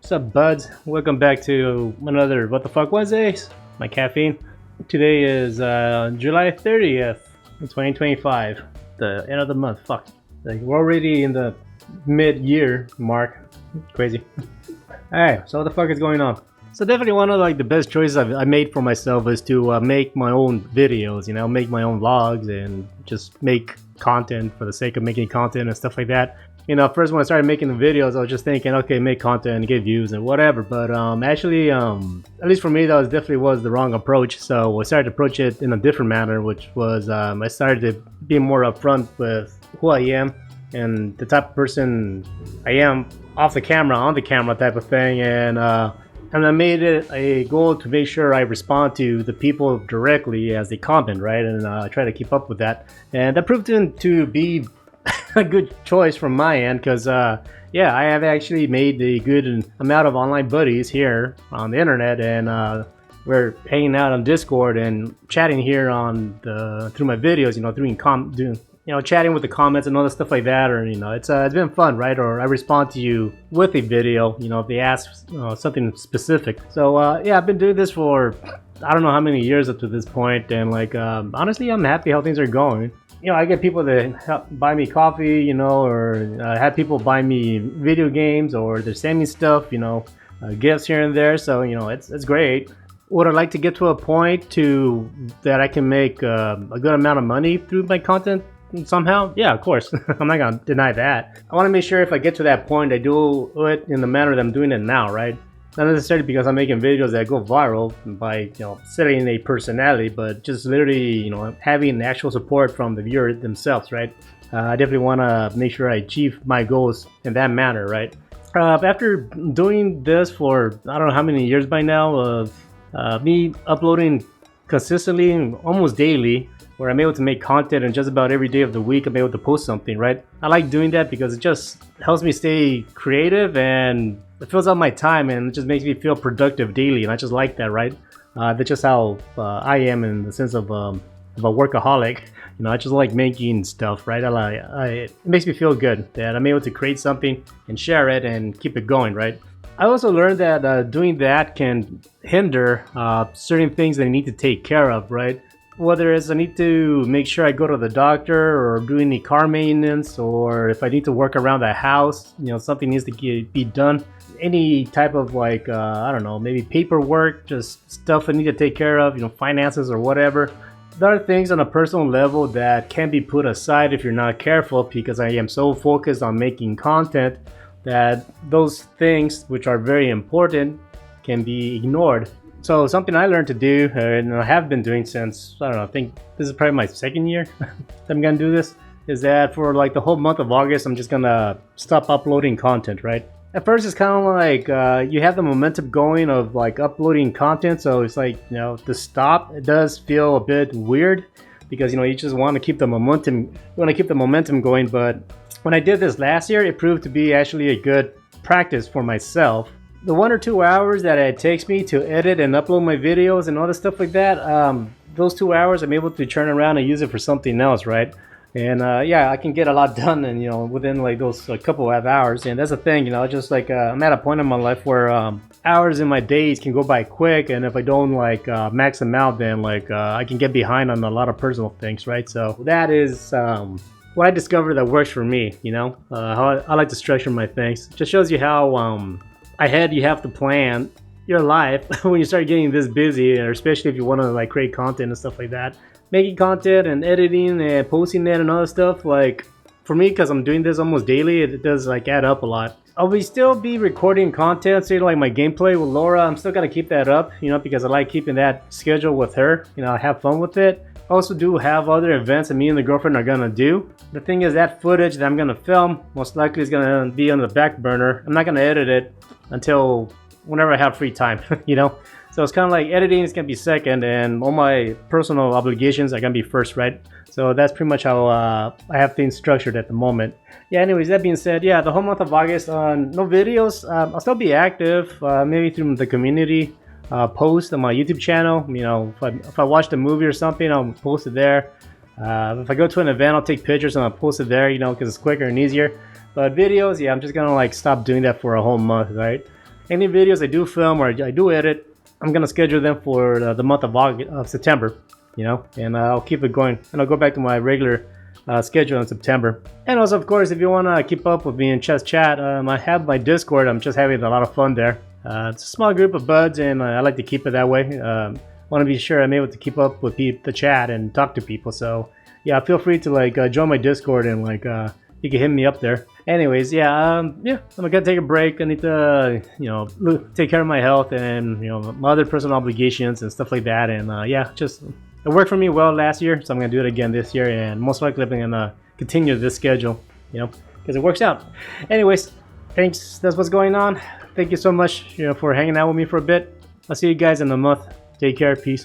What's up, buds? Welcome back to another What the Fuck Wednesdays. My caffeine. Today is July 30th, 2025. The end of the month. Fuck. Like, we're already in the mid-year mark. Crazy. Alright, so what the fuck is going on? So definitely one of the best choices I made for myself is to make my own videos, make my own vlogs and just make content for the sake of making content and stuff like that. First when I started making the videos, I was just thinking, okay, make content and get views and whatever. But actually, at least for me, that definitely was the wrong approach. So I started to approach it in a different manner, which was I started to be more upfront with who I am and the type of person I am off the camera, on the camera type of thing. And I made it a goal to make sure I respond to the people directly as they comment, right? And I try to keep up with that. And that proved to be a good choice from my end because yeah, I have actually made a good amount of online buddies here on the internet, and we're hanging out on Discord and chatting here on through my videos, doing chatting with the comments and all that stuff like that. Or it's been fun, right? Or I respond to you with a video, if they ask something specific. So yeah, I've been doing this for I don't know how many years up to this point, and honestly, I'm happy how things are going. I get people that help buy me coffee, or have people buy me video games, or they're sending me stuff, gifts here and there. So, it's great. Would I like to get to a point that I can make a good amount of money through my content somehow? Yeah, of course. I'm not going to deny that. I want to make sure if I get to that point, I do it in the manner that I'm doing it now, right? Not necessarily because I'm making videos that go viral by setting a personality, but just literally having actual support from the viewers themselves, right? I definitely want to make sure I achieve my goals in that manner, right? After doing this for I don't know how many years by now, me uploading consistently, almost daily, where I'm able to make content, and just about every day of the week I'm able to post something, right? I like doing that because it just helps me stay creative, and it fills out my time, and it just makes me feel productive daily, and I just like that, right? That's just how I am in the sense of a workaholic. I just like making stuff, right? It makes me feel good that I'm able to create something and share it and keep it going, right? I also learned that doing that can hinder certain things that I need to take care of, right? Whether it's I need to make sure I go to the doctor, or do any car maintenance, or if I need to work around the house, something needs to be done. Any type of I don't know, maybe paperwork, just stuff I need to take care of, finances or whatever. There are things on a personal level that can be put aside if you're not careful, because I am so focused on making content that those things, which are very important, can be ignored. So something I learned to do, and I have been doing since, I don't know, I think this is probably my second year that I'm gonna do this, is that for the whole month of August, I'm just gonna stop uploading content, right? At first, it's kind of like you have the momentum going of uploading content, so it's to stop, it does feel a bit weird, because you just want to keep the momentum going. But when I did this last year, it proved to be actually a good practice for myself. The 1 or 2 hours that it takes me to edit and upload my videos and all the stuff like that, those 2 hours I'm able to turn around and use it for something else, right? And yeah, I can get a lot done, and within those couple of hours. And that's the thing, just I'm at a point in my life where hours in my days can go by quick, and if I don't max them out, then I can get behind on a lot of personal things, right? So that is what I discovered that works for me. How I like to structure my things. It just shows you how ahead you have to plan your life when you start getting this busy, or especially if you want to create content and stuff like that. Making content and editing and posting it and all that stuff, for me, because I'm doing this almost daily, it does add up a lot. I'll still be recording content, say my gameplay with Laura. I'm still gonna keep that up, because I like keeping that schedule with her. I have fun with it. I also do have other events that me and the girlfriend are gonna do. The thing is, that footage that I'm gonna film most likely is gonna be on the back burner. I'm not gonna edit it until whenever I have free time, So it's kind of editing is gonna be second, and all my personal obligations are gonna be first, right? So that's pretty much how I have things structured at the moment. Yeah, anyways, that being said, yeah, the whole month of August, no videos. I'll still be active, maybe through the community post on my YouTube channel. If I watch a movie or something, I'll post it there. If I go to an event, I'll take pictures and I'll post it there, because it's quicker and easier. But videos, yeah, I'm just gonna stop doing that for a whole month, right? Any videos I do film or I do edit, I'm gonna schedule them for the month of September, you know, and I'll keep it going, and I'll go back to my regular schedule in September. And also, of course, if you want to keep up with me in Chess Chat, I have my Discord. I'm just having a lot of fun there. It's a small group of buds, and I like to keep it that way. Want to be sure I'm able to keep up with the chat and talk to people. So yeah, feel free to like join my Discord, and like you can hit me up there. Anyways, yeah, I'm gonna take a break. I need to, you know, take care of my health and, you know, my other personal obligations and stuff like that. And yeah, just it worked for me well last year, so I'm gonna do it again this year, and most likely I'm gonna continue this schedule, you know, because it works out. Anyways, thanks. That's what's going on. Thank you so much, you know, for hanging out with me for a bit. I'll see you guys in a month. Take care. Peace.